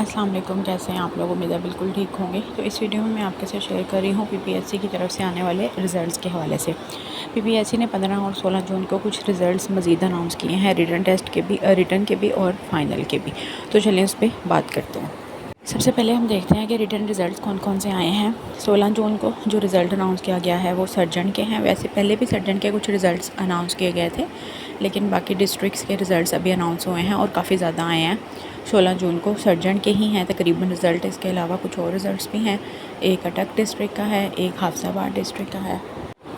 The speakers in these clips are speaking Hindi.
अस्सलाम वालेकुम, कैसे हैं आप लोग। उम्मीद है बिल्कुल ठीक होंगे। तो इस वीडियो में मैं आपके साथ शेयर कर रही हूँ पीपीएससी की तरफ से आने वाले रिज़ल्ट्स के हवाले से। पीपीएससी ने 15 और 16 जून को कुछ रिज़ल्ट्स मज़ीद अनाउंस किए हैं, रिटन के भी और फाइनल के भी। तो चलिए उस पर बात करते हैं। सबसे पहले हम देखते हैं कि रिटन रिज़ल्ट कौन कौन से आए हैं। 16 जून को जो रिज़ल्ट अनाउंस किया गया है वो सर्जन के हैं। वैसे पहले भी सर्जन के कुछ रिज़ल्ट्स अनाउंस किए गए थे, लेकिन बाकी डिस्ट्रिक्ट्स के रिज़ल्ट्स अभी अनाउंस हुए हैं और काफ़ी ज़्यादा आए हैं। 16 जून को सर्जन के ही हैं तकरीबन रिज़ल्ट। इसके अलावा कुछ और रिज़ल्ट्स भी हैं। एक अटक डिस्ट्रिक्ट का है, एक हाफसाबाद डिस्ट्रिक्ट का है।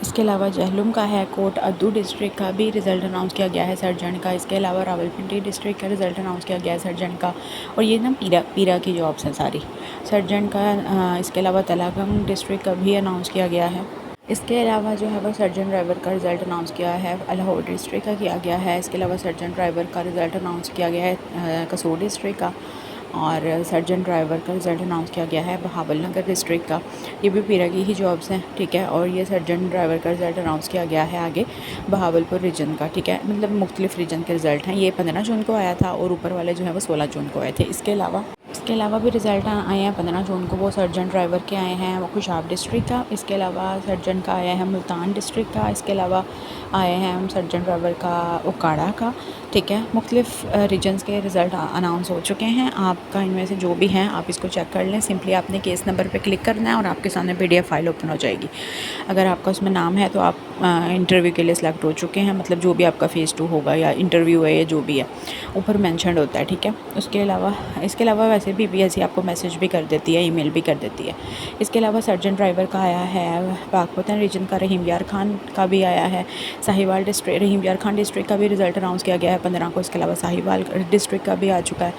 इसके अलावा जहलुम का है। कोट अद्दू डिस्ट्रिक्ट का भी रिज़ल्ट अनाउंस किया गया है सर्जन का। इसके अलावा रावलपिंडी डिस्ट्रिक्ट का रिज़ल्ट अनाउंस किया गया है सर्जन का। और ये ना पीरा की जॉब्स हैं सारी सर्जन का। इसके अलावा तलागंग डिस्ट्रिक्ट का भी अनाउंस किया गया है। इसके अलावा जो है वो सर्जन ड्राइवर का रिज़ल्ट अनाउंस किया है लाहौर डिस्ट्रिक्ट का किया गया है। इसके अलावा सर्जन ड्राइवर का रिज़ल्ट अनाउंस किया गया है कसोर डिस्ट्रिक्ट का। और सर्जन ड्राइवर का रिज़ल्ट अनाउंस किया गया है बहावलनगर डिस्ट्रिक्ट का। ये भी पीरा की ही जॉब्स हैं, ठीक है। और ये सर्जन ड्राइवर का रिज़ल्ट अनाउंस किया गया है आगे बहावलपुर रीजन का, ठीक है। मतलब मुख्तलिफ रीजन के रिज़ल्ट हैं। ये 15 जून को आया था और ऊपर वाले जो है वो 16 जून को आए थे। इसके अलावा भी रिज़ल्ट आए हैं 15 जून को। वो सर्जन ड्राइवर के आए हैं वो खुशाब डिस्ट्रिक्ट का। इसके अलावा सर्जन का आया है मुल्तान डिस्ट्रिक्ट का। इसके अलावा आए हैं सर्जन ड्राइवर का उकाड़ा का, ठीक है। मुख्तलिफ रीजन्स के रिज़ल्ट अनाउंस हो चुके हैं। आपका इनमें से जो भी हैं आप इसको चेक कर लें। सिंपली आपने केस नंबर पे क्लिक करना है और आपके सामने PDF फाइल ओपन हो जाएगी। अगर आपका उसमें नाम है तो आप इंटरव्यू के लिए सिलेक्ट हो चुके हैं। मतलब जो भी आपका फ़ेज़ 2 होगा या इंटरव्यू है या जो भी है ऊपर मेंशन्ड होता है, ठीक है। इसके अलावा वैसे पीपीएससी आपको मैसेज भी कर देती है, ईमेल भी कर देती है। इसके अलावा सर्जन ड्राइवर का आया है पाकपतन रीजन का। रहीम यार खान का भी आया है। साहिवाल डिस्ट्रिक्ट रहीम यार खान डिस्ट्रिक्ट का भी रिज़ल्ट अनाउंस किया गया है 15 को। इसके अलावा साहिवाल डिस्ट्रिक्ट का भी आ चुका है।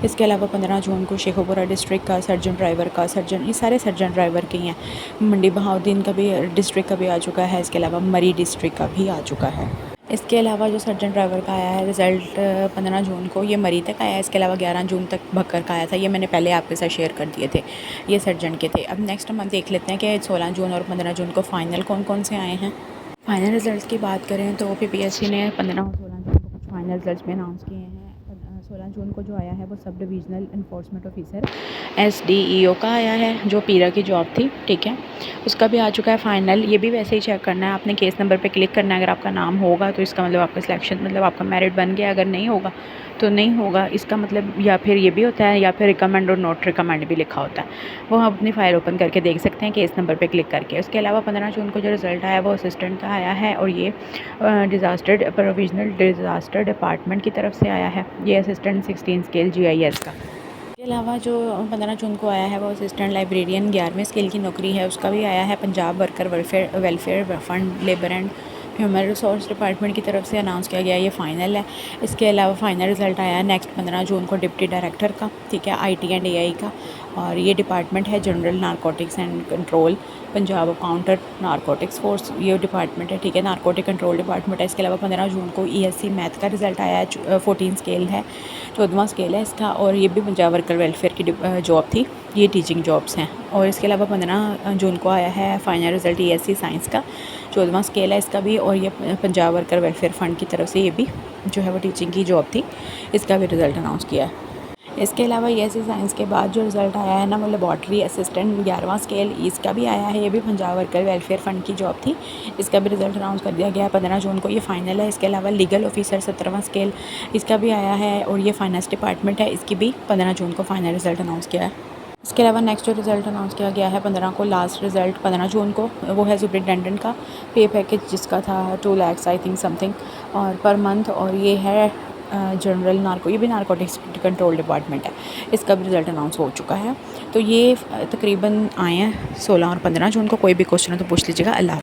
इसके अलावा 15 जून को शेखोपुरा डिस्ट्रिक्ट का सर्जन ड्राइवर का ये सारे सर्जन ड्राइवर के ही हैं। मंडी बहाउद्दीन का भी डिस्ट्रिक्ट का भी आ चुका है। इसके अलावा मरी डिस्ट्रिक्ट का भी आ चुका है। इसके अलावा जो सर्जन ड्राइवर का आया है रिज़ल्ट 15 जून को, ये मरी तक आया है। इसके अलावा 11 जून तक भक्कर का आया था। ये मैंने पहले आपके साथ शेयर कर दिए थे, ये सर्जन के थे। अब नेक्स्ट हम देख लेते हैं कि 16 जून और 15 जून को फ़ाइनल कौन कौन से आए हैं। फ़ाइनल रिज़ल्ट की बात करें तो पीपीएससी ने 15 और 16 जून को कुछ फ़ाइनल रिज़ल्ट में अनाउंस किए हैं। 16 जून को जो आया है वो sub divisional enforcement officer SDEO का आया है, जो पीरा की जॉब थी, ठीक है। उसका भी आ चुका है फ़ाइनल। ये भी वैसे ही चेक करना है आपने, केस नंबर पे क्लिक करना है। अगर आपका नाम होगा तो इसका मतलब आपका सिलेक्शन, मतलब आपका मेरिट बन गया। अगर नहीं होगा तो नहीं होगा, इसका मतलब। या फिर ये भी होता है, या फिर रिकमेंड और नोट रिकमेंड भी लिखा होता है। वो हम अपनी फ़ाइल ओपन करके देख सकते हैं केस नंबर पे क्लिक करके। उसके अलावा 15 जून को जो रिज़ल्ट आया वो असिस्टेंट का आया है और ये प्रोविजनल डिज़ास्टर डिपार्टमेंट की तरफ से आया है। ये असिस्टेंट 16 स्केल GIS का। इसके अलावा जो 15 जून को आया है वो असिस्टेंट लाइब्रेरियन 11वें स्केल की नौकरी है, उसका भी आया है। Punjab worker welfare fund labour and human resource department की तरफ से अनाउंस किया गया। ये फ़ाइनल है। इसके अलावा फ़ाइनल रिज़ल्ट आया है नेक्स्ट 15 जून को डिप्टी डायरेक्टर का, ठीक है, IT एंड AI का। और ये डिपार्टमेंट है general narcotics and control Punjab counter narcotics force, ये डिपार्टमेंट है, ठीक है। नारकोटिक कंट्रोल डिपार्टमेंट है। इसके अलावा 15 जून को ESC मैथ का रिज़ल्ट आया है। 14 स्केल है, 14वां स्केल है इसका। और ये भी पंजाब वर्कर वेलफेयर की जॉब थी। ये टीचिंग जॉब्स हैं। और इसके अलावा 15 जून को आया है फ़ाइनल रिज़ल्ट ESC साइंस का, 14वां स्केल है इसका भी। और ये पंजाब वर्कर वेलफेयर फ़ंड की तरफ से ये भी जो है वो टीचिंग की जॉब थी, इसका भी रिज़ल्ट अनाउंस किया है। इसके अलावा ESC साइंस के बाद जो रिज़ल्ट आया है ना वो लेबॉर्ट्री असिस्टेंट 11वां स्केल, इसका भी आया है। ये भी पंजाब वर्कर वेलफेयर फ़ंड की जॉब थी, इसका भी रिज़ल्ट अनाउंस कर दिया गया है 15 जून को। ये फ़ाइनल है। इसके अलावा लीगल ऑफिसर 17वां स्केल, इसका भी आया है। और ये फाइनेंस डिपार्टमेंट है, इसकी भी 15 जून को फ़ाइनल रिज़ल्ट अनाउंस किया है। इसके अलावा नेक्स्ट जो रिज़ल्ट अनाउंस किया गया है 15 को, लास्ट रिज़ल्ट 15 जून को, वो है सुपरिटेंडेंट का पे पैकेज, जिसका था 2 लाख आई थिंक समथिंग और पर मंथ। और ये है जनरल ये भी नारकोटिक्स कंट्रोल डिपार्टमेंट है, इसका भी रिज़ल्ट अनाउंस हो चुका है। तो ये तकरीबन आए हैं 16 और 15 जून को। कोई भी क्वेश्चन हो तो पूछ लीजिएगा। अल्लाह।